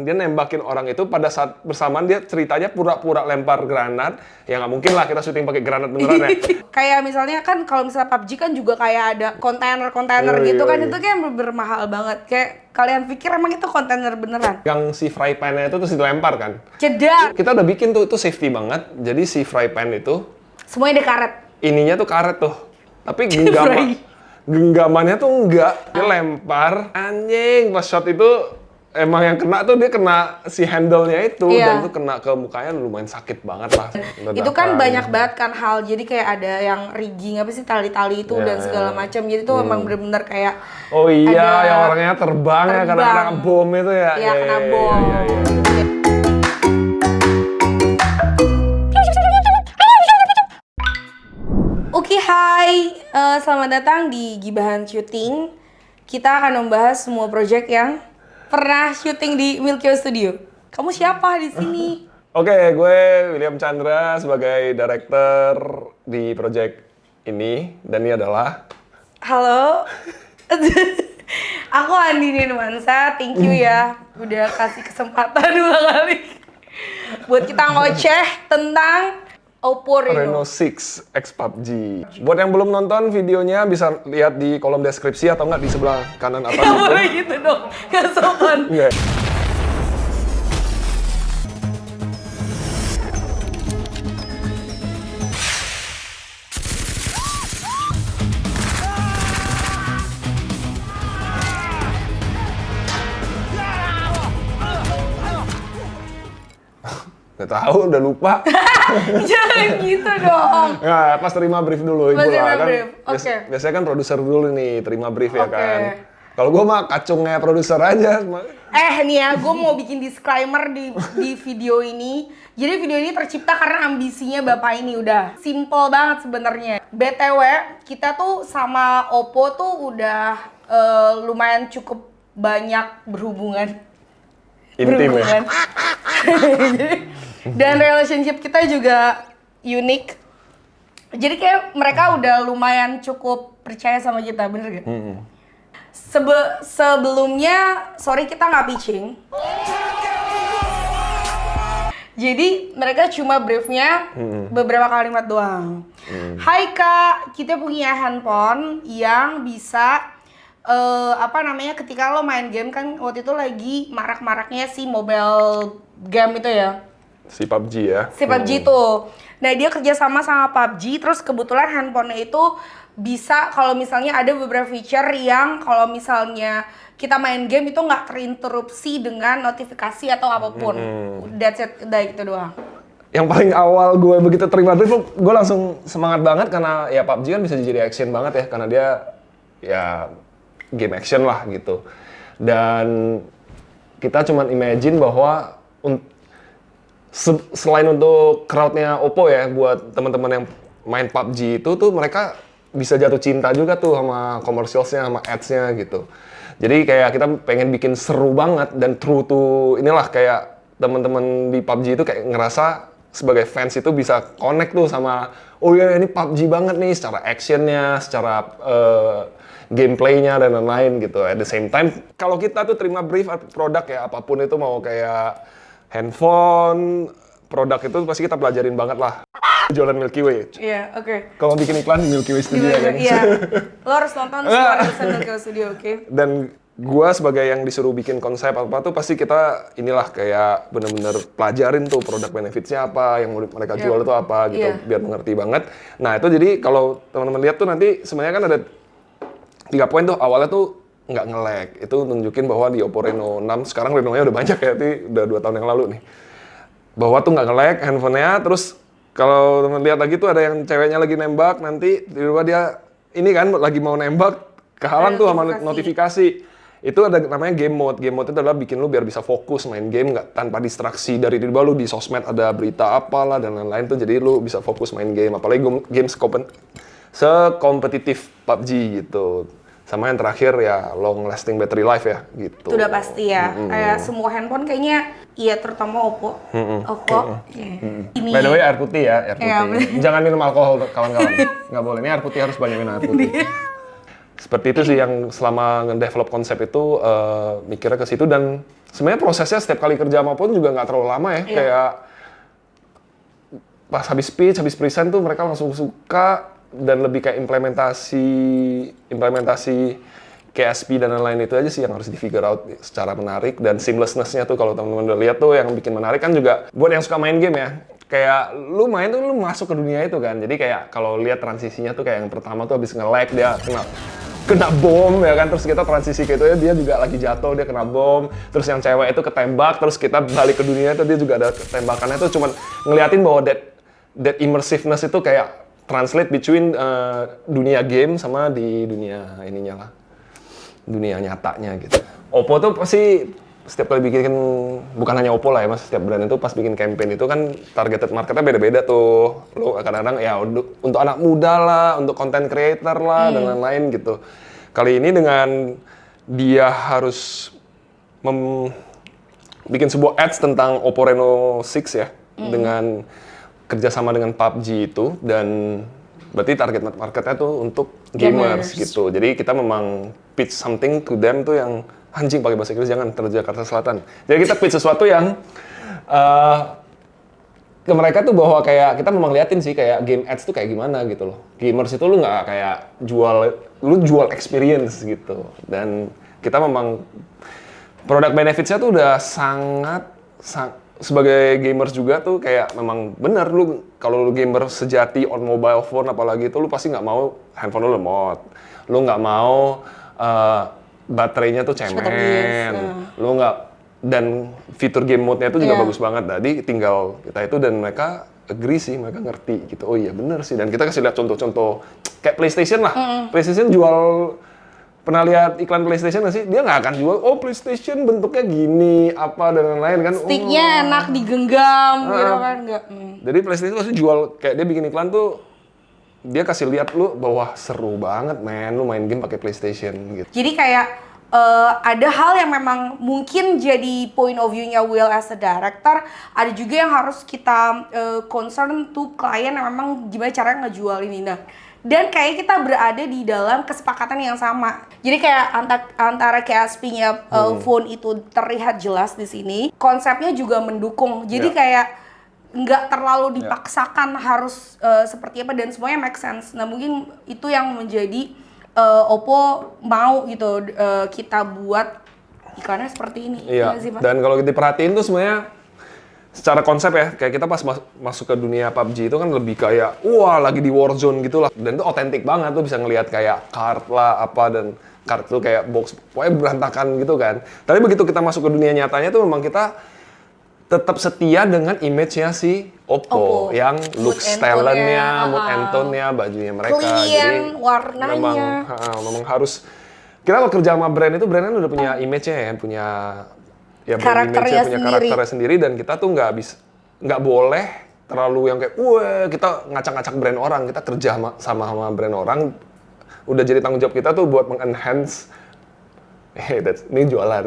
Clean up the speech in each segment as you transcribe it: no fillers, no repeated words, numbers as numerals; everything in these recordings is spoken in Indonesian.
Dia nembakin orang itu pada saat bersamaan dia ceritanya pura-pura lempar granat. Ya nggak mungkin lah kita syuting pakai granat beneran ya. Kayak misalnya kan kalau misalnya PUBG kan juga kayak ada kontainer gitu kan, itu kan bener-bener mahal banget. Kayak kalian pikir emang itu kontainer beneran? Yang si fry pan-nya itu terus dilempar kan. Cedak! Kita udah bikin tuh, itu safety banget. Jadi si fry pan itu Semuanya ada karet. ininya tuh karet tuh. Tapi genggamannya tuh enggak. Dia lempar, anjing pas shot itu emang yang kena tuh dia kena si handle-nya itu. Dan itu kena ke mukanya lumayan sakit banget lah. Itu kan banyak banget kan hal, jadi kayak ada yang rigging apa sih, tali-tali itu dan segala macam. Jadi itu emang bener-bener kayak oh iya, yang orangnya terbang ya karena kena bom itu ya. Iya, kena bom. Oke, hai. Selamat datang di Gibahan Syuting. Kita akan membahas semua project yang pernah syuting di Milkyo Studio. Kamu siapa di sini? Oke, gue William Chandra sebagai director di project ini. Dan ini adalah... Halo. Aku Andini Numansa. Thank you ya udah kasih kesempatan 2 kali buat kita ngoceh tentang Oppo Reno 6 X PUBG. Buat yang belum nonton videonya bisa lihat di kolom deskripsi atau enggak di sebelah kanan atas. Gak boleh gitu dong, gak sopan. Enggak. Nggak tahu, udah lupa. Jangan gitu dong. Nah, pas terima brief dulu ibu lah kan. Oke. Biasanya kan produser dulu nih terima brief ya kan. Kalau gue mah kacungnya produser aja. Nih ya, gue mau bikin disclaimer di video ini. Jadi video ini tercipta karena ambisinya bapak ini, udah simple banget sebenarnya. BTW, kita tuh sama Oppo tuh udah lumayan cukup banyak berhubungan. Intim ya. Dan relationship kita juga unik. Jadi kayak mereka udah lumayan cukup percaya sama kita, bener gak? Sebelumnya, sorry kita nggak pitching. Jadi mereka cuma briefnya beberapa kalimat doang. Hai kak, kita punya handphone yang bisa ketika lo main game kan waktu itu lagi marak-maraknya si mobile game itu ya. Si PUBG ya. Si PUBG itu. Nah, dia kerja sama PUBG, terus kebetulan handphonenya itu bisa kalau misalnya ada beberapa feature yang kalau misalnya kita main game itu nggak terinterupsi dengan notifikasi atau apapun. That's it, udah gitu doang. Yang paling awal gue begitu terima brief, gue langsung semangat banget karena ya PUBG kan bisa jadi action banget ya, karena dia ya game action lah gitu. Dan kita cuman imagine bahwa selain untuk crowd-nya Oppo ya, buat teman-teman yang main PUBG itu tuh mereka bisa jatuh cinta juga tuh sama commercials-nya, sama ads-nya gitu. Jadi kayak kita pengen bikin seru banget dan true to inilah kayak teman-teman di PUBG itu kayak ngerasa sebagai fans itu bisa connect tuh sama oh ya ini PUBG banget nih secara action-nya, secara gameplay-nya dan lain-lain gitu. At the same time, kalau kita tuh terima brief produk ya apapun itu mau kayak handphone, produk itu pasti kita pelajarin banget lah. Jualan Milky Way. Iya, oke. Kalau bikin iklan di Milky Way Studio kan. Iya. Lo harus nonton semua rilisan Milky Way Studio, oke? Dan gua sebagai yang disuruh bikin konsep apa tuh pasti kita inilah kayak bener-bener pelajarin tuh produk benefitsnya apa, yang mau mereka jual itu apa gitu, biar mengerti banget. Nah itu jadi kalau teman-teman lihat tuh nanti sebenarnya kan ada 3 poin tuh. Awalnya tuh nggak nge-lag, itu nunjukin bahwa di Oppo Reno 6, sekarang Reno-nya udah banyak ya, udah 2 tahun yang lalu nih. Bahwa tuh nggak nge-lag handphonenya, terus kalau teman lihat lagi tuh ada yang ceweknya lagi nembak, nanti tiba-tiba dia, ini kan lagi mau nembak, kehalang tuh sama notifikasi. Itu ada namanya game mode. Game mode itu adalah bikin lu biar bisa fokus main game, nggak tanpa distraksi dari tiba-tiba lu di sosmed ada berita apalah dan lain-lain tuh, jadi lu bisa fokus main game. Apalagi game sekompetitif PUBG gitu. Sama yang terakhir ya long lasting battery life ya gitu. Itu udah pasti ya. Kayak semua handphone kayaknya, iya terutama Oppo. Ini. By the way air putih ya, air putih. Jangan minum alkohol kawan-kawan. Nggak boleh, ini air putih harus banyak minum air putih. Seperti itu sih yang selama nge-develop konsep itu mikirnya ke situ. Dan sebenarnya prosesnya setiap kali kerja maupun juga nggak terlalu lama ya. Kayak pas habis speech, habis present tuh mereka langsung suka dan lebih kayak implementasi KSP dan lain-lain itu aja sih yang harus di figure out secara menarik dan seamlessness-nya tuh kalau teman-teman udah lihat tuh yang bikin menarik kan juga buat yang suka main game ya. Kayak lu main tuh lu masuk ke dunia itu kan. Jadi kayak kalau lihat transisinya tuh kayak yang pertama tuh habis nge-lag dia kena bom ya kan, terus kita transisi ke itu ya dia juga lagi jatuh, dia kena bom, terus yang cewek itu ketembak, terus kita balik ke dunia itu dia juga ada tembakannya tuh cuman ngeliatin bahwa that immersiveness itu kayak translate between dunia game sama di dunia ininya lah, dunia nyatanya gitu. Oppo tuh pasti setiap kali bikin, bukan hanya Oppo lah ya mas, setiap brand itu pas bikin campaign itu kan targeted marketnya beda-beda tuh. Lo kadang-kadang ya untuk anak muda lah, untuk content creator lah, dan lain-lain gitu. Kali ini dengan dia harus bikin sebuah ads tentang Oppo Reno 6 ya, dengan kerjasama dengan PUBG itu, dan berarti target marketnya tuh untuk gamers gitu. Jadi kita memang pitch something to them tuh yang anjing pakai bahasa Inggris jangan terus Jakarta Selatan. Jadi kita pitch sesuatu yang ke mereka tuh bahwa kayak kita memang liatin sih kayak game ads tuh kayak gimana gitu loh. Gamers itu lu nggak kayak jual experience gitu. Dan kita memang produk benefitsnya tuh udah sangat sebagai gamers juga tuh kayak memang bener lu kalau lu gamer sejati on mobile phone apalagi itu lu pasti nggak mau handphone lu lemot, lu nggak mau baterainya tuh cemen, lu nggak, dan fitur game mode-nya itu juga bagus banget. Tadi tinggal kita itu dan mereka agree sih, mereka ngerti gitu. Oh iya bener sih, dan kita kasih lihat contoh-contoh kayak PlayStation lah. PlayStation jual, pernah lihat iklan PlayStation nggak sih? Dia nggak akan jual, oh PlayStation bentuknya gini, apa dan lain-lain kan. Sticknya enak digenggam gitu kan, nggak. Jadi PlayStation pasti jual, kayak dia bikin iklan tuh, dia kasih lihat lu bahwa seru banget men, lu main game pakai PlayStation gitu. Jadi kayak ada hal yang memang mungkin jadi point of view-nya Will as a director, ada juga yang harus kita concern to klien yang memang gimana caranya ngejual ini. Nah, dan kayak kita berada di dalam kesepakatan yang sama. Jadi kayak antara KSP-nya phone itu terlihat jelas di sini, konsepnya juga mendukung. Jadi kayak nggak terlalu dipaksakan harus seperti apa dan semuanya make sense. Nah mungkin itu yang menjadi Oppo mau gitu kita buat iklannya seperti ini. Iya. Sih, Pak? Dan kalau diperhatiin tuh semuanya secara konsep ya, kayak kita pas masuk ke dunia PUBG itu kan lebih kayak wah lagi di Warzone gitu lah. Dan itu otentik banget tuh, bisa ngelihat kayak kart lah apa, dan kart tuh kayak box pokoknya berantakan gitu kan. Tapi begitu kita masuk ke dunia nyatanya tuh memang kita tetap setia dengan image-nya si Oppo yang look talent-nya, mood and tone-nya, bajunya mereka. Clean, jadi warnanya. memang harus, kita kalau kerja sama brand itu, brand kan udah punya image-nya ya, punya karakternya punya karakternya sendiri, dan kita tuh nggak boleh terlalu yang kayak wah kita ngacak-ngacak brand orang. Kita kerja sama brand orang, udah jadi tanggung jawab kita tuh buat meng-enhance ini jualan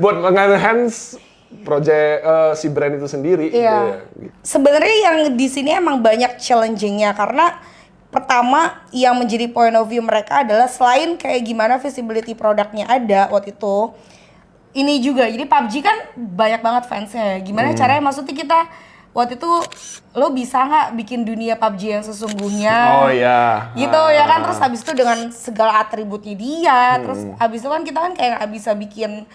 buat meng-enhance project si brand itu sendiri. Iya. Gitu. Sebenarnya yang di sini emang banyak challenging-nya, karena pertama yang menjadi point of view mereka adalah selain kayak gimana visibility produknya ada waktu itu, ini juga jadi PUBG kan banyak banget fansnya. Gimana caranya, maksudnya kita waktu itu lo bisa nggak bikin dunia PUBG yang sesungguhnya? Oh iya. Gitu ya kan, terus habis itu dengan segala atributnya dia, terus habis itu kan kita kan kayak nggak bisa bikin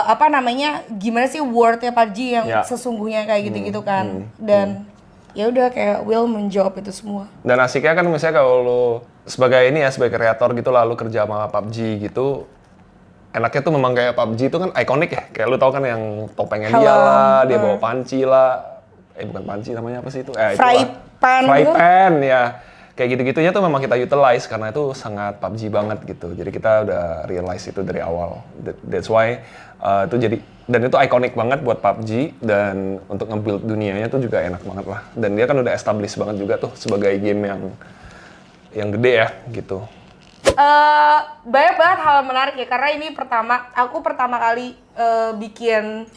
apa namanya, gimana sih wordnya PUBG yang sesungguhnya kayak gitu-gitu kan. Dan ya udah kayak Will menjawab itu semua. Dan asiknya kan misalnya kalau lo sebagai ini ya, sebagai kreator gitu lah, lo kerja sama PUBG gitu, enaknya tuh memang kayak PUBG itu kan ikonik ya. Kayak lu tau kan yang topengnya dia lah, dia bawa panci lah. Bukan panci, namanya apa sih itu? Fry pan ya. Kayak gitu-gitunya tuh memang kita utilize karena itu sangat PUBG banget gitu. Jadi kita udah realize itu dari awal. That's why itu jadi, dan itu ikonik banget buat PUBG, dan untuk nge-build dunianya tuh juga enak banget lah. Dan dia kan udah established banget juga tuh sebagai game yang gede ya gitu. Banyak banget hal menarik ya, karena ini aku pertama kali bikin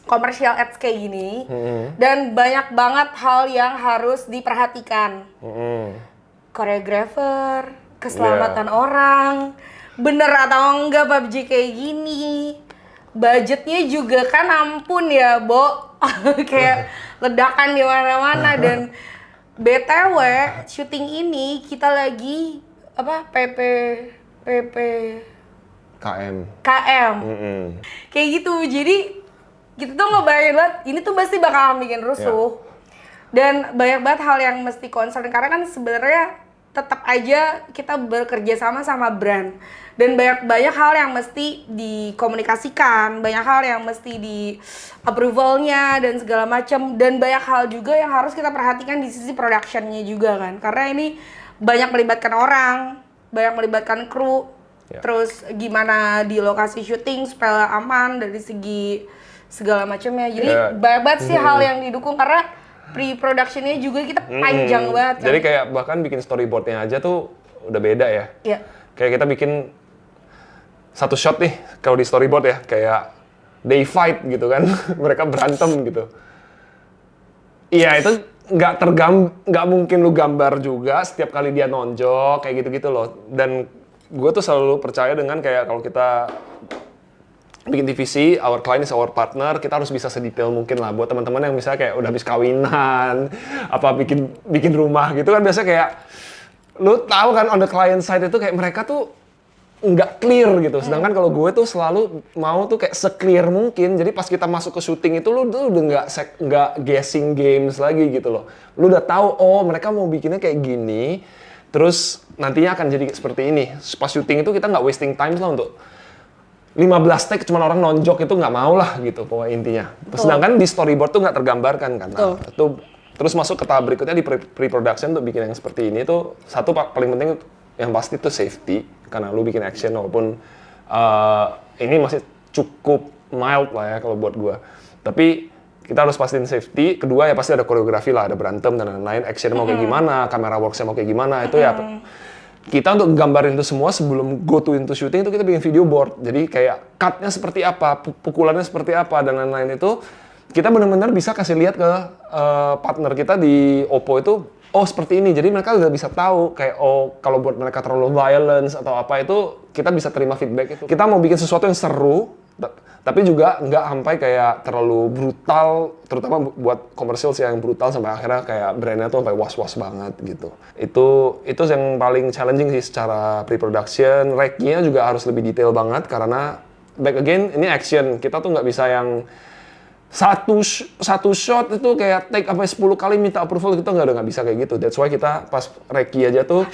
commercial ads kayak gini, dan banyak banget hal yang harus diperhatikan. Koreografer, keselamatan orang, bener atau enggak PUBG kayak gini, budgetnya juga kan ampun ya, Bo. Kayak ledakan di mana-mana dan BTW syuting ini kita lagi apa PP KM. Kayak gitu. Jadi kita tuh ngebayangin banget ini tuh pasti bakalan bikin rusuh. Dan banyak banget hal yang mesti concern karena kan sebenarnya tetap aja kita bekerja sama brand dan banyak hal yang mesti dikomunikasikan, banyak hal yang mesti di approvalnya dan segala macam dan banyak hal juga yang harus kita perhatikan di sisi productionnya juga kan karena ini banyak melibatkan orang, banyak melibatkan kru, terus gimana di lokasi syuting supaya aman dari segi segala macamnya. Jadi banyak banget sih hal yang didukung karena pre-productionnya juga kita panjang banget kan. Jadi kayak bahkan bikin storyboardnya aja tuh udah beda ya. Iya. Kayak kita bikin satu shot nih kalau di storyboard ya kayak they fight gitu kan, mereka berantem gitu. Iya itu nggak mungkin lu gambar juga setiap kali dia nonjok kayak gitu-gitu loh. Dan gue tuh selalu percaya dengan kayak kalau kita bikin TVC, our client is our partner, kita harus bisa sedetail mungkin lah buat teman-teman yang misalnya kayak udah habis kawinan, apa bikin rumah gitu kan biasa kayak lu tahu kan on the client side itu kayak mereka tuh nggak clear gitu. Sedangkan kalau gue tuh selalu mau tuh kayak se-clear mungkin. Jadi pas kita masuk ke syuting itu lu tuh udah nggak guessing games lagi gitu loh. Lu udah tahu oh mereka mau bikinnya kayak gini, terus nantinya akan jadi seperti ini. Pas syuting itu kita nggak wasting time lah untuk 15 take cuma orang nonjok itu nggak mau lah gitu pokoknya intinya. Sedangkan di storyboard tuh nggak tergambarkan kan. Nah, itu terus masuk ke tahap berikutnya di pre-production untuk bikin yang seperti ini tuh satu paling penting yang pasti itu safety karena lu bikin action walaupun ini masih cukup mild lah ya kalau buat gua. Tapi kita harus pastiin safety. Kedua ya pasti ada koreografi lah, ada berantem dan lain-lain. Action mau kayak gimana, kamera worksnya mau kayak gimana itu ya. Kita untuk gambarin itu semua sebelum go to into shooting itu kita bikin video board. Jadi kayak cut-nya seperti apa, pukulannya seperti apa dan lain-lain itu kita benar-benar bisa kasih lihat ke partner kita di Oppo itu oh seperti ini. Jadi mereka udah bisa tahu kayak oh kalau buat mereka terlalu violence atau apa itu kita bisa terima feedback itu. Kita mau bikin sesuatu yang seru tapi juga nggak sampai kayak terlalu brutal, terutama buat komersial sih yang brutal sampai akhirnya kayak brandnya tuh sampai was-was banget gitu. Itu yang paling challenging sih secara pre-production. Rec-nya juga harus lebih detail banget karena back again ini action. Kita tuh nggak bisa yang satu shot itu kayak take sampai 10 kali minta approval, kita nggak bisa kayak gitu. That's why kita pas rec aja tuh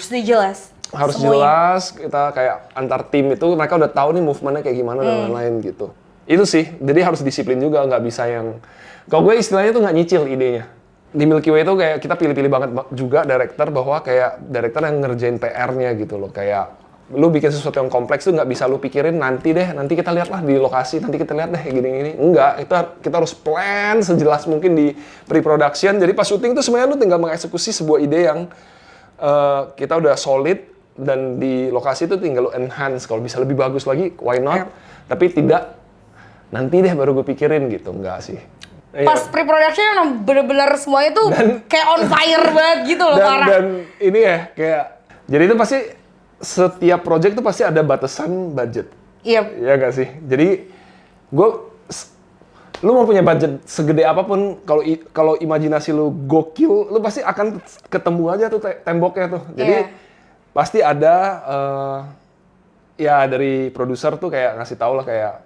harus jelas kita kayak antar tim itu mereka udah tahu nih movementnya kayak gimana dan lain-lain gitu. Itu sih, jadi harus disiplin juga, nggak bisa yang kalau gue istilahnya tuh nggak nyicil idenya. Di Milky Way itu kayak kita pilih-pilih banget juga director bahwa kayak director yang ngerjain PR-nya gitu loh. Kayak lu bikin sesuatu yang kompleks tuh nggak bisa lu pikirin nanti kita lihat lah di lokasi, nanti kita lihat deh gini-gini. Enggak, itu kita harus plan sejelas mungkin di pre-production. Jadi pas syuting tuh sebenarnya lu tinggal mengeksekusi sebuah ide yang kita udah solid dan di lokasi itu tinggal lu enhance. Kalau bisa lebih bagus lagi, why not? Tapi tidak nanti deh baru gue pikirin gitu, enggak sih. Pas pre-production emang bener-bener semuanya tuh kayak on fire banget gitu loh parah. Dan ini ya kayak, jadi itu pasti setiap project tuh pasti ada batasan budget. Iya. Iya nggak sih? Jadi lu mau punya budget segede apapun, kalau imajinasi lu gokil, lu pasti akan ketemu aja tuh temboknya tuh. Jadi pasti ada ya dari produser tuh kayak ngasih tau lah kayak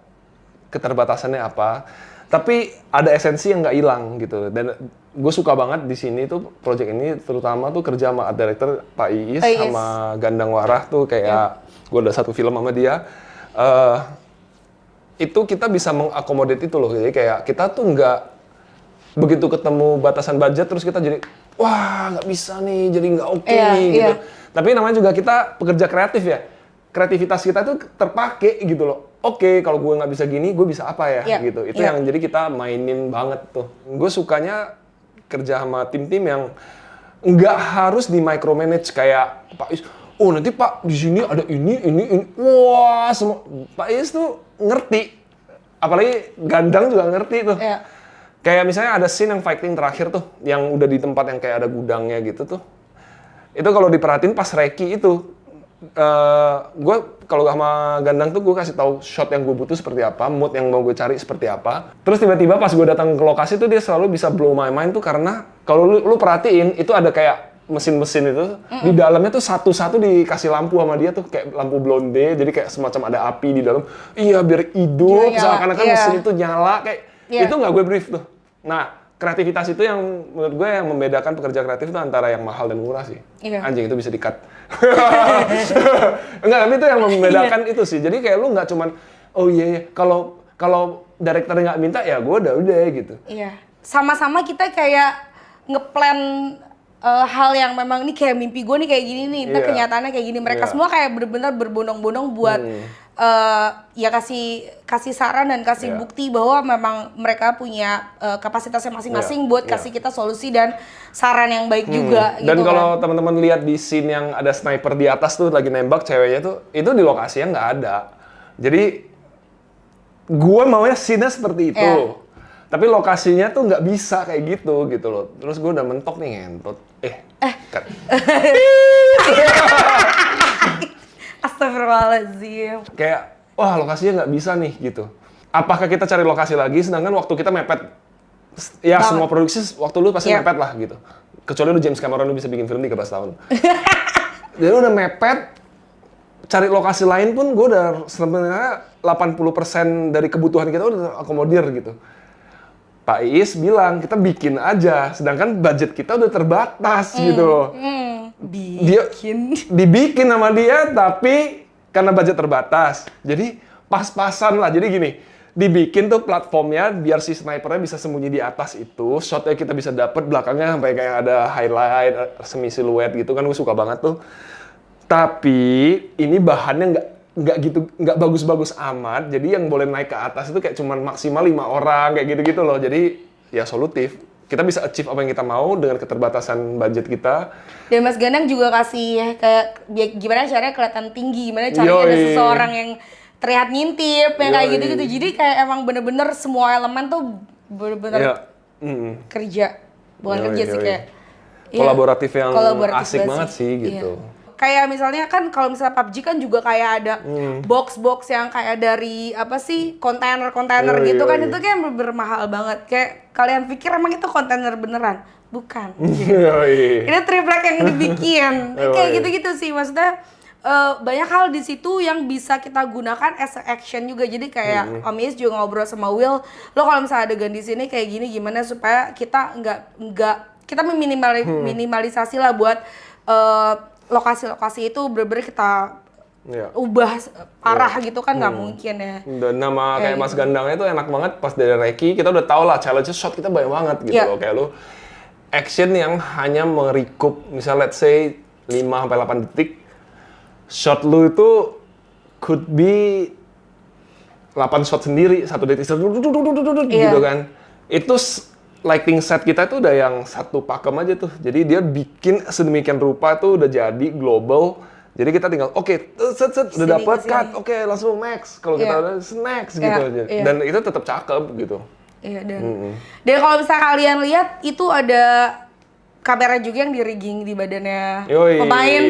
keterbatasannya apa, tapi ada esensi yang nggak hilang gitu. Dan gue suka banget di sini tuh project ini terutama tuh kerja sama art director Pak Iis sama Gandang Warah tuh kayak gue udah satu film sama dia. Itu kita bisa mengakomodir itu loh. Jadi kayak kita tuh nggak begitu ketemu batasan budget terus kita jadi wah nggak bisa nih, jadi nggak oke nih gitu. Tapi namanya juga kita pekerja kreatif ya. Kreativitas kita tuh terpakai gitu loh. Oke, kalau gue nggak bisa gini, gue bisa apa ya gitu. Itu yang jadi kita mainin banget tuh. Gue sukanya kerja sama tim-tim yang nggak harus di micromanage kayak Pak Is. Oh nanti Pak di sini ada ini. Wah semua Pak Is tuh ngerti. Apalagi Gandang juga ngerti tuh. Kayak misalnya ada scene yang fighting terakhir tuh, yang udah di tempat yang kayak ada gudangnya gitu tuh. Itu kalau diperhatiin pas Reki itu gue kalau sama Gandang tuh gue kasih tahu shot yang gue butuh seperti apa, mood yang mau gue cari seperti apa. Terus tiba-tiba pas gue datang ke lokasi tuh dia selalu bisa blow my mind tuh karena kalau lu perhatiin itu ada kayak mesin-mesin itu di dalamnya tuh satu-satu dikasih lampu sama dia tuh kayak lampu blonde, jadi kayak semacam ada api di dalam. Iya biar hidup, seakan-akan mesin itu nyala kayak itu nggak gue brief tuh. Nah kreativitas itu yang menurut gue yang membedakan pekerja kreatif itu antara yang mahal dan murah sih. Anjing itu bisa di-cut. Enggak, tapi itu yang membedakan itu sih. Jadi kayak lu nggak cuman, oh iya, kalau director nggak minta ya gue udah gitu. Iya, sama-sama kita kayak ngeplan hal yang memang ini kayak mimpi gue nih kayak gini nih, ntar kenyataannya kayak gini. Mereka semua kayak benar-benar berbondong-bondong buat ya kasih saran dan kasih bukti bahwa memang mereka punya kapasitasnya masing-masing buat kasih kita solusi dan saran yang baik juga. Dan gitu kalau teman-teman lihat di scene yang ada sniper di atas tuh lagi nembak ceweknya tuh, itu di lokasinya nggak ada. Jadi gue maunya scene-nya seperti itu. Tapi lokasinya tuh nggak bisa kayak gitu loh. Terus gue udah mentok nih ngentot. Cut. Astagfirullahaladzim. Kayak, wah lokasinya nggak bisa nih gitu. Apakah kita cari lokasi lagi, sedangkan waktu kita mepet, ya semua produksi waktu lu pasti mepet lah gitu. Kecuali lu James Cameron, lu bisa bikin film 13 tahun. Jadi udah mepet, cari lokasi lain pun gue udah sebenarnya 80% dari kebutuhan kita udah akomodir gitu. Pak Iis bilang, kita bikin aja, sedangkan budget kita udah terbatas gitu loh. Dibikin sama dia, tapi karena budget terbatas. Jadi pas-pasan lah, jadi gini, dibikin tuh platformnya biar si snipernya bisa sembunyi di atas itu, shotnya kita bisa dapet belakangnya sampai kayak ada highlight, semi siluet gitu kan, gue suka banget tuh. Tapi ini bahannya nggak bagus-bagus amat, jadi yang boleh naik ke atas itu kayak cuman maksimal 5 orang kayak gitu-gitu loh. Jadi ya solutif, kita bisa achieve apa yang kita mau dengan keterbatasan budget kita. Dan Mas Ganang juga kasih kayak gimana caranya kelihatan tinggi, gimana caranya ada seseorang yang terlihat ngintip, yang kayak gitu-gitu. Jadi kayak emang bener-bener semua elemen tuh bener-bener kerja, bukan kerja sih kayak kolaboratif yang asik banget banget sih gitu. Kayak misalnya kan kalau misalnya PUBG kan juga kayak ada box-box yang kayak dari apa sih kontainer gitu kan, itu kan bermahal banget. Kayak kalian pikir emang itu kontainer beneran? Bukan. Ini triplek yang dibikin. Kayak gitu-gitu sih, maksudnya banyak hal di situ yang bisa kita gunakan as a action juga. Jadi kayak Om Iis juga ngobrol sama Will, lo kalau misalnya adegan di sini kayak gini gimana supaya kita nggak kita minimalisasi lah buat lokasi-lokasi itu bener-bener kita ubah parah gitu kan, nggak mungkin ya. Dan nama kayak Mas Gandangnya itu enak banget pas dari Reiki, kita udah tau lah challenge shot kita banyak banget gitu loh. Kayak lu action yang hanya merecoup misalnya let's say 5-8 detik, shot lu itu could be 8 shot sendiri, 1 detik gitu kan. Itu lighting set kita itu udah yang satu pakem aja tuh. Jadi dia bikin sedemikian rupa tuh udah jadi global. Jadi kita tinggal udah dapet cut, langsung max. Kalau kita udah next gitu aja. Dan itu tetap cakep gitu. Iya, dan kalau misalnya kalian lihat itu ada kamera juga yang di rigging di badannya pemain.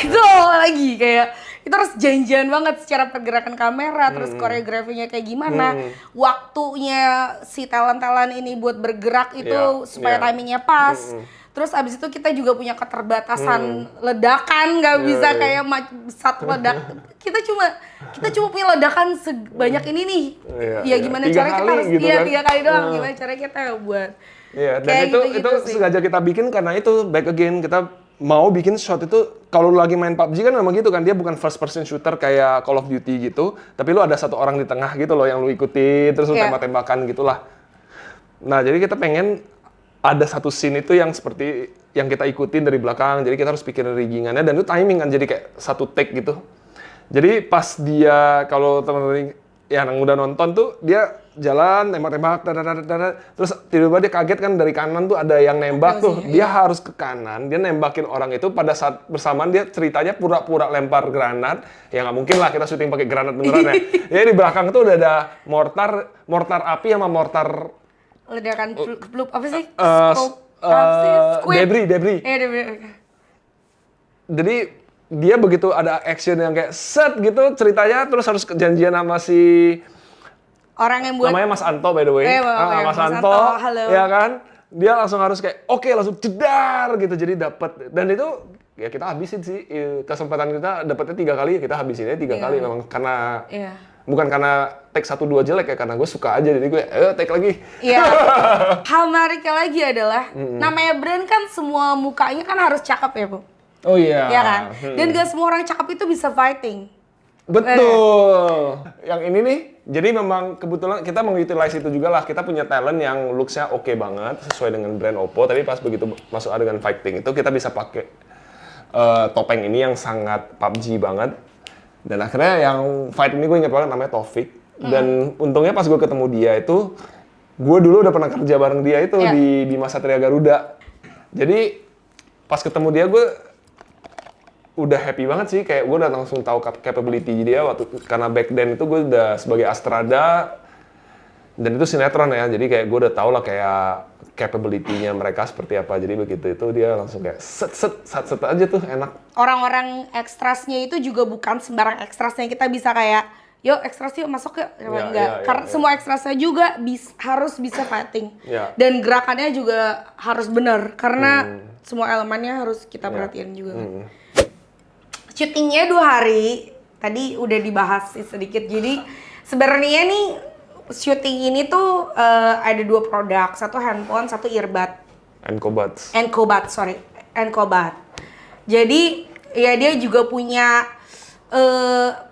Itu lagi kayak itu harus janjian banget secara pergerakan kamera, terus koreografinya kayak gimana, waktunya si talent-talent ini buat bergerak itu supaya timingnya pas. Terus abis itu kita juga punya keterbatasan ledakan, nggak bisa kayak satu ledak. Kita cuma punya ledakan sebanyak ini nih. Ya gimana caranya kita harus gitu kan? 3 kali doang. Gimana caranya kita buat dan itu sengaja kita bikin karena itu back again kita mau bikin shot itu. Kalau lu lagi main PUBG kan memang gitu kan, dia bukan first person shooter kayak Call of Duty gitu, tapi lu ada satu orang di tengah gitu loh yang lu ikuti, terus lu tembak-tembakan gitulah. Nah jadi kita pengen ada satu scene itu yang seperti yang kita ikutin dari belakang, jadi kita harus pikirin riggingannya dan itu timing kan, jadi kayak satu take gitu. Jadi pas dia, kalau teman-teman yang udah nonton tuh, dia jalan, tembak-tembak, terus tiba-tiba dia kaget kan dari kanan tuh ada yang nembak tuh. Dia harus ke kanan, dia nembakin orang itu pada saat bersamaan dia ceritanya pura-pura lempar granat. Ya nggak mungkin lah kita syuting pakai granat beneran ya. Jadi di belakang tuh udah ada mortar api sama mortar ledakan apa sih? Debris. Iya, debris. Jadi dia begitu ada action yang kayak set gitu ceritanya, terus harus janjian sama si orang yang buat namanya Mas Anto by the way. Mas Anto, halo. ya kan? Dia langsung harus kayak oke, langsung jedar gitu, jadi dapat. Dan itu ya kita habisin sih kesempatan kita dapatnya 3 kali, kita habisinnya 3 kali memang karena bukan karena take 1-2 jelek ya, karena gue suka aja, jadi gue take lagi. Iya. Hal menariknya lagi adalah namanya brand kan semua mukanya kan harus cakep ya, Bu. Oh iya. Iya kan? Dan gak semua orang cakep itu bisa fighting. Betul. Yang ini nih, jadi memang kebetulan kita mengutilize itu juga lah. Kita punya talent yang looks-nya oke banget, sesuai dengan brand Oppo. Tapi pas begitu masuk adegan fighting itu, kita bisa pakai topeng ini yang sangat PUBG banget. Dan akhirnya yang fight ini gue ingat banget namanya Taufik. Dan untungnya pas gue ketemu dia itu, gue dulu udah pernah kerja bareng dia itu di Masa Satria Garuda. Jadi pas ketemu dia gue udah happy banget sih, kayak gue udah langsung tahu capability dia karena back then itu gue udah sebagai Astrada dan itu sinetron ya, jadi kayak gue udah tahu lah kayak capability-nya mereka seperti apa, jadi begitu itu dia langsung kayak set aja tuh enak. Orang-orang ekstrasnya itu juga bukan sembarang ekstrasnya kita bisa kayak yuk ekstras yuk masuk yuk, enggak, karena semua ekstrasnya juga harus bisa fighting dan gerakannya juga harus benar karena semua elemennya harus kita perhatiin juga. Syutingnya 2 hari, tadi udah dibahas sedikit. Jadi sebenarnya nih syuting ini tuh ada 2 produk, satu handphone, satu earbud. Encobat. Jadi ya dia juga punya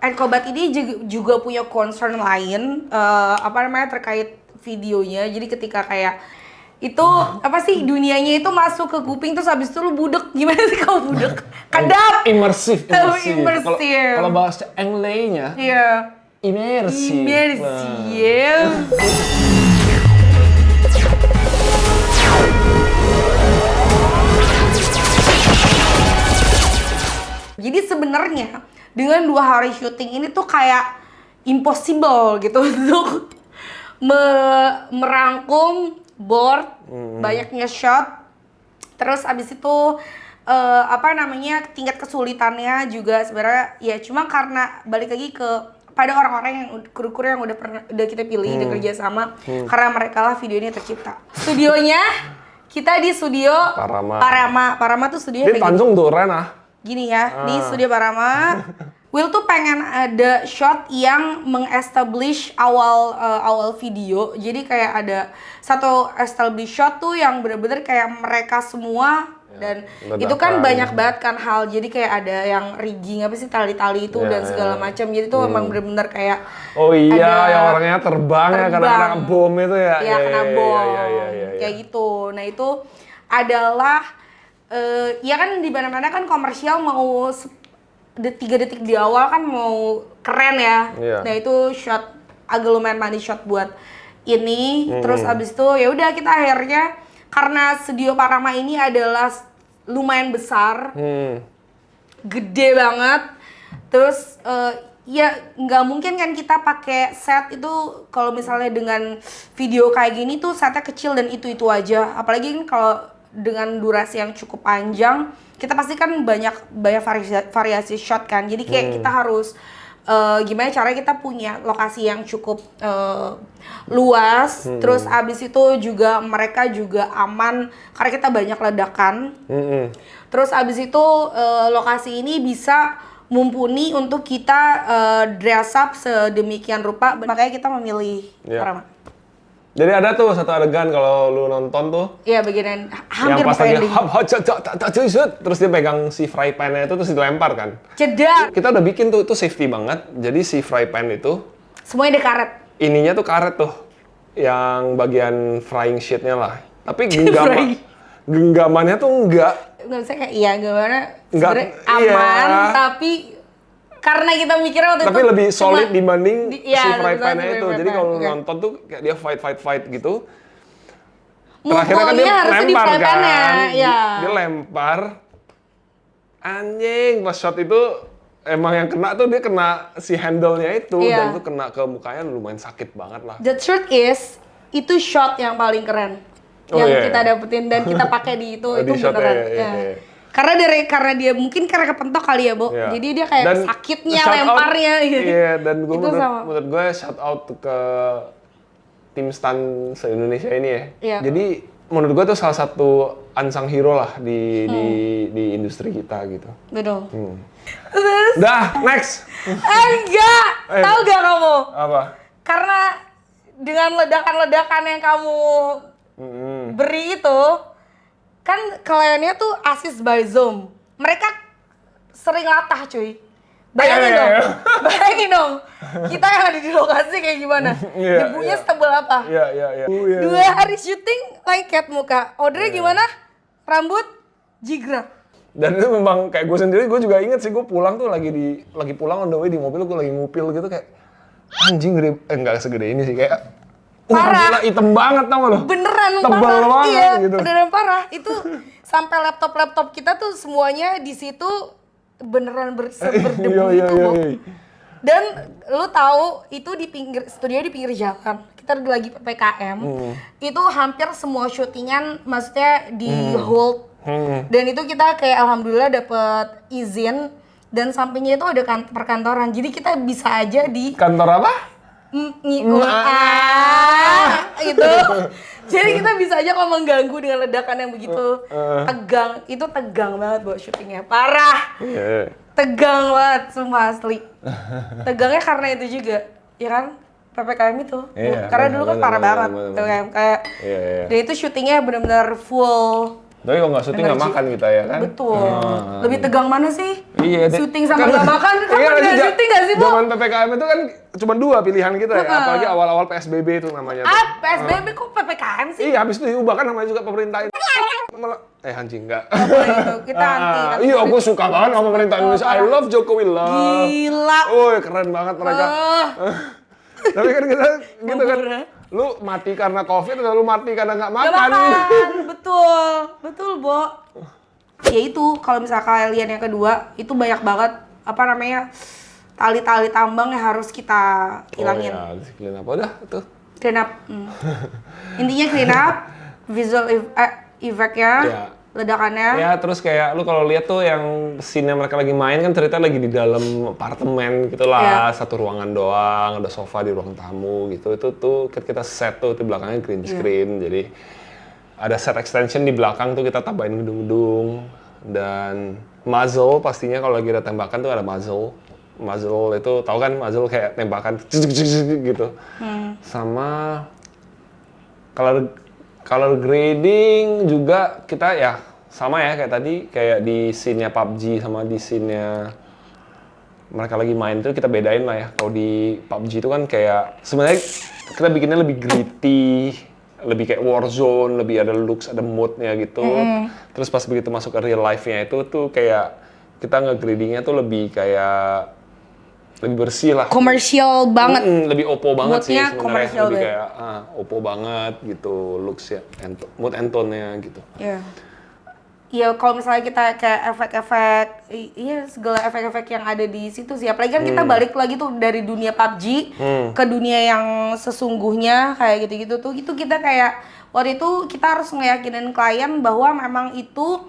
Encobat ini juga punya concern lain, terkait videonya. Jadi ketika kayak itu apa sih dunianya itu masuk ke kuping terus habis itu lu budek, gimana sih kalau budek? Kedap. Imersif. Kalau bahasa Englenya. Iya. Imersif. Jadi sebenarnya dengan 2 hari syuting ini tuh kayak impossible gitu untuk merangkum board, banyaknya shot, terus abis itu tingkat kesulitannya juga sebenarnya ya cuma karena balik lagi pada orang-orang yang kru-kru yang udah kita pilih udah kerja sama karena mereka lah video ini tercipta. Studionya kita di studio Parama tuh studio di Tanjung Duren gini ya, di studio Parama. Will tuh pengen ada shot yang meng-establish awal video. Jadi kayak ada satu establish shot tuh yang bener-bener kayak mereka semua dan itu kan banyak banget kan hal. Jadi kayak ada yang rigging apa sih tali-tali itu dan segala macam. Jadi tuh emang bener-bener kayak yang orangnya terbang ya karena bom itu ya. Iya, kena bom. Kayak gitu. Nah, itu adalah ya kan di mana-mana kan komersial mau 3 detik di awal kan mau keren ya. Nah itu shot agak lumayan manis shot buat ini. Terus abis itu ya udah kita akhirnya karena studio Parama ini adalah lumayan besar, gede banget. Terus ya nggak mungkin kan kita pakai set itu kalau misalnya dengan video kayak gini tuh setnya kecil dan itu aja. Apalagi kan kalau dengan durasi yang cukup panjang, kita pasti kan banyak variasi shot kan. Jadi kayak kita harus gimana caranya kita punya lokasi yang cukup luas. Terus abis itu juga mereka juga aman karena kita banyak ledakan. Terus abis itu lokasi ini bisa mumpuni untuk kita dress up sedemikian rupa. Makanya kita memilih Parama. Jadi ada tuh satu adegan kalau lu nonton tuh. Iya, bagian hampir yang pas lagi terus dia pegang si fry pan-nya itu terus dilempar kan. Jedar. Kita udah bikin tuh, itu safety banget. Jadi si fry pan itu semuanya ada karet. Ininya tuh karet tuh. Yang bagian frying sheet-nya lah. Tapi genggamannya tuh enggak bisa kayak genggamannya sebenarnya aman, tapi karena kita mikirnya waktu tapi itu lebih solid dibanding si fry pan-nya itu. Jadi kalau nonton tuh kayak dia fight gitu. Terakhirnya kan dia lempar kan. Dia lempar. Anjing, pas shot itu emang yang kena tuh dia kena si handle-nya itu dan itu kena ke mukanya lumayan sakit banget lah. The truth is itu shot yang paling keren yang kita dapetin dan kita pakai di itu beneran. Karena dia mungkin karena kepentok kali ya, Bo. Iya. Jadi dia kayak Dan sakitnya shout out- lemparnya gitu. Iya, dan gue Itu sama. menurut gue shout out ke tim stan se-Indonesia ini ya. Iya. Jadi menurut gue tuh salah satu unsung hero lah di industri kita gitu. Betul. Hmm. Dah, next. Enggak! Tahu gak kamu? Apa? Karena dengan ledakan-ledakan yang kamu beri itu, kan kliennya tuh Asis by Zoom. Mereka sering latah cuy. Bayangin dong, bayangin dong. Kita yang ada di lokasi kayak gimana? Iya, Debunya iya. setebal apa? Iya, iya, iya. 2 hari syuting lengket muka. Audrey gimana? Rambut jigrak. Dan itu memang kayak gue sendiri, gue juga inget sih, gue pulang tuh lagi pulang on the way di mobil, gue lagi ngupil gitu kayak anjing gede, enggak segede ini sih, kayak Parah. gila, hitam banget tau gak lo? Beneran Tebal parah. banget Iya, gitu. beneran parah. Itu sampai laptop kita tuh semuanya di situ beneran berdebu Iya, itu, Bo. iya. Dan lu tahu itu di studio di pinggir jalan. Kita lagi PPKM. Itu hampir semua syutingan maksudnya di hold. Dan itu kita kayak alhamdulillah dapet izin dan sampingnya itu ada perkantoran. Jadi kita bisa aja di Kantor apa? gitu. Jadi kita bisa aja kalau mengganggu dengan ledakan yang begitu tegang. Itu tegang banget buat syutingnya. Parah. Iya. Tegang banget, sumpah asli. Tegangnya karena itu juga, ya kan? PPKM itu. Iya, Karena dulu kan benar, parah benar, banget. benar, PPKM kayak Iya. dan itu syutingnya benar-benar full. Tapi kalau nggak syuting nggak energi. makan kita ya kan? Betul. Lebih tegang mana sih? Iya. Syuting sama nggak makan? Kan iya, udah syuting nggak sih, Bu? Zaman PPKM itu kan cuma 2 pilihan kita ya, apalagi awal-awal PSBB itu namanya. tuh. PSBB kok PPKM sih? Iya, habis itu diubah kan namanya juga pemerintah. Anjing enggak. Itu kita anti. Iya, aku suka banget sama pemerintah Indonesia. I love Jokowi love. Gila. Woi, keren banget mereka. Tapi kan kita gitu kan. Bener. Lu mati karena Covid atau lu mati karena nggak Gak makan? makan, betul, Bo. Ya itu, kalau misalnya kalian yang kedua, itu banyak banget, apa namanya, tali-tali tambang yang harus kita hilangin. Oh ya, clean up udah tuh. Clean up. Intinya clean up, visual effect-nya, Iya. ledakannya. Ya terus kayak lu kalau lihat tuh yang scene mereka lagi main kan cerita lagi di dalam apartemen gitu lah, satu ruangan doang, ada sofa di ruang tamu gitu. Itu tuh kita set tuh di belakangnya green screen. Jadi ada set extension di belakang tuh kita tambahin gedung-gedung dan muzzle pastinya kalau lagi ada tembakan tuh ada muzzle. Muzzle itu tahu kan muzzle kayak tembakan gitu. Sama color grading juga kita ya sama ya kayak tadi, kayak di scene-nya PUBG sama di scene-nya mereka lagi main tuh kita bedain lah ya. Kalau di PUBG itu kan kayak sebenarnya kita bikinnya lebih gritty, lebih kayak Warzone, lebih ada looks, ada mood-nya gitu. Terus pas begitu masuk ke real life-nya itu tuh kayak kita nge-grading-nya tuh lebih kayak lebih bersih lah. Komersial banget. Lebih Oppo banget sih Mood-nya sebenarnya, komersial lebih banget. kayak Oppo banget gitu, looks ya, mood and tone-nya gitu. Iya. Iya, kalau misalnya kita kayak efek-efek, iya segala efek-efek yang ada di situ sih. Apalagi kan kita balik lagi tuh dari dunia PUBG ke dunia yang sesungguhnya kayak gitu-gitu tuh. Itu kita kayak waktu itu kita harus ngeyakinin klien bahwa memang itu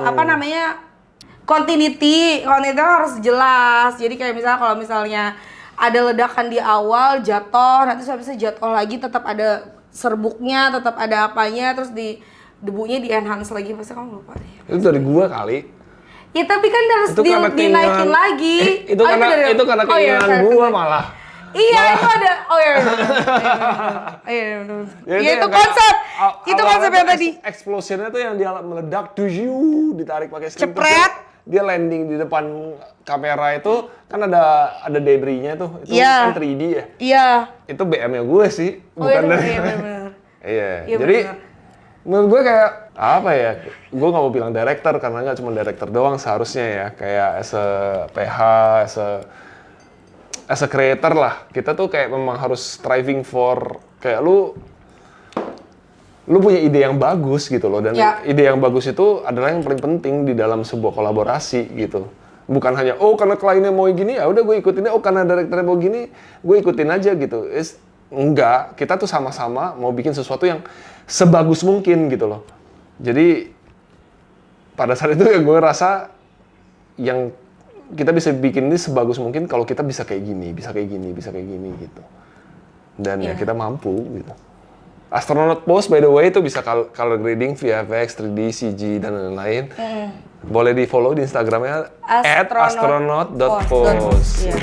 apa namanya continuity harus jelas. Jadi kayak misalnya kalau misalnya ada ledakan di awal jatuh, nanti habisnya jatuh lagi tetap ada serbuknya, tetap ada apanya, terus debunya di enhance lagi, pasti kamu lupa deh. Itu dari gua kali. Ya tapi kan harus Itu karena dinaikin keinginan- lagi. Itu karena keinginan gua malah. Iya itu ada. Oh iya. Iya benar. Ya, Iya itu yang konsep. kayak Itu awalnya konsep yang tuh tadi. Explosionnya tuh yang dia meledak, ditarik pakai string. terus Cepret. Dia landing di depan kamera itu kan ada debris-nya tuh. Itu Iya. kan 3D ya. Iya. Itu BM-nya gue sih, Oh bukan iya dari. benar. Iya. Iya, Jadi benar. menurut gue kayak apa ya? Gue nggak mau bilang director karena nggak cuma director doang seharusnya ya. Kayak as a PH, as a creator lah. Kita tuh kayak memang harus striving for kayak lu punya ide yang bagus gitu loh, dan Ya. ide yang bagus itu adalah yang paling penting di dalam sebuah kolaborasi gitu. Bukan hanya karena kliennya mau gini ya udah gue ikutin, karena direkturnya mau gini gue ikutin aja gitu. Enggak, kita tuh sama-sama mau bikin sesuatu yang sebagus mungkin gitu loh. Jadi pada saat itu ya gue rasa yang kita bisa bikin ini sebagus mungkin kalau kita bisa kayak gini, bisa kayak gini, bisa kayak gini gitu. Dan ya kita mampu gitu. Astronaut Pose by the way itu bisa color grading, VFX, 3D, CG dan lain-lain. Boleh di follow di Instagramnya @astronaut.pose. Yeah.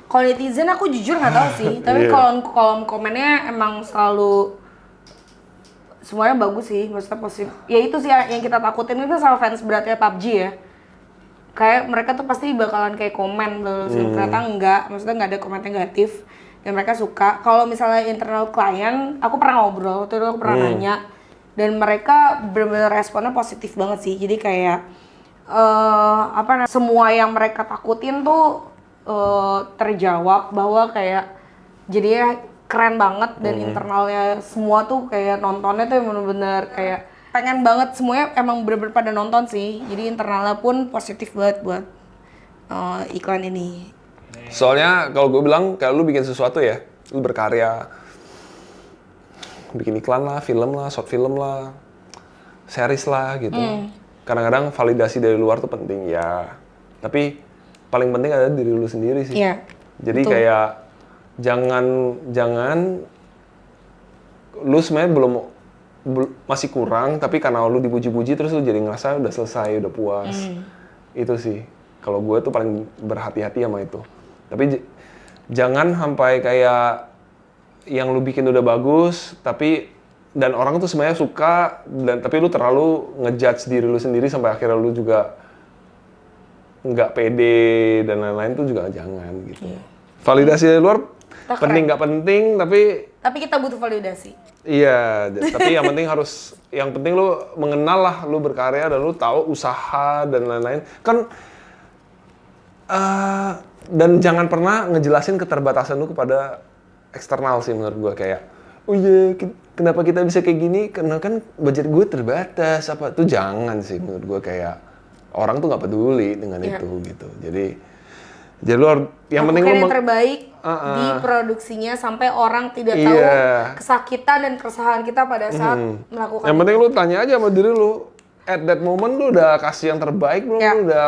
Kalau netizen aku jujur nggak tahu sih, tapi kolom komennya emang selalu semuanya bagus sih, maksudnya positif. Ya itu sih yang kita takutin itu sama fans beratnya PUBG ya. Kayak mereka tuh pasti bakalan kayak komen ternyata enggak, maksudnya nggak ada komen negatif dan mereka suka. Kalau misalnya internal klien, aku pernah ngobrol, terus aku pernah nanya dan mereka benar-benar responnya positif banget sih. Jadi kayak semua yang mereka takutin tuh terjawab bahwa kayak jadinya keren banget dan internalnya semua tuh kayak nontonnya tuh bener-bener kayak pengen banget, semuanya emang bener-bener pada nonton sih. Jadi internalnya pun positif banget buat iklan ini. Soalnya kalau gue bilang kalau lu bikin sesuatu ya, lu berkarya, bikin iklan lah, film lah, short film lah, series lah gitu. Kadang-kadang validasi dari luar tuh penting ya. Tapi paling penting adalah diri lu sendiri sih. Iya. Jadi betul. kayak jangan lu sebenarnya masih kurang, tapi karena lu dipuji-puji terus lu jadi ngerasa udah selesai, udah puas. Itu sih. Kalau gue tuh paling berhati-hati sama itu. Tapi jangan sampai kayak yang lu bikin udah bagus, dan orang tuh sebenarnya suka, tapi lu terlalu ngejudge diri lu sendiri sampai akhirnya lu juga nggak pede dan lain-lain tuh juga jangan gitu. Validasi dari luar penting nggak penting, Tapi kita butuh validasi. iya, tapi yang penting lu mengenal lah, lu berkarya dan lu tahu usaha dan lain-lain kan. Dan jangan pernah ngejelasin keterbatasan lu kepada eksternal sih menurut gua, kayak oh iya kenapa kita bisa kayak gini, karena kan budget gue terbatas apa tuh, jangan sih menurut gua. Kayak orang tuh nggak peduli dengan itu gitu. Jadi lu yang penting lu yang terbaik di produksinya sampai orang tidak tahu kesakitan dan keresahan kita pada saat melakukan. Yang penting lu tanya aja sama diri lu, at that moment lu udah kasih yang terbaik belum? Lu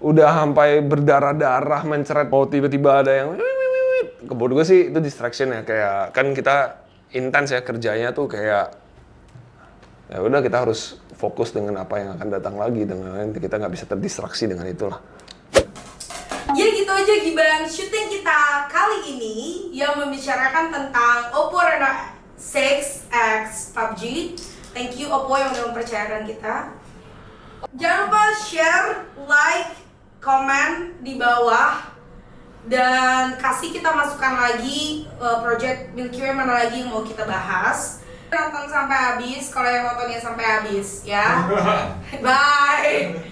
udah sampai berdarah-darah mencret, mau tiba-tiba ada yang menurut gue sih itu distraction ya. Kayak kan kita intens ya kerjanya tuh, kayak ya udah kita harus fokus dengan apa yang akan datang lagi, dan lain-lain. Kita nggak bisa terdistraksi dengan itulah. Jadi gitu aja Gibran syuting kita kali ini yang membicarakan tentang Oppo Reno 6X PUBG. Thank you Oppo yang udah mempercayakan kita. Jangan lupa share, like, komen di bawah, dan kasih kita masukan lagi project Milky Way mana lagi yang mau kita bahas. Nonton sampai habis kalau yang nontonnya sampai habis ya. Bye.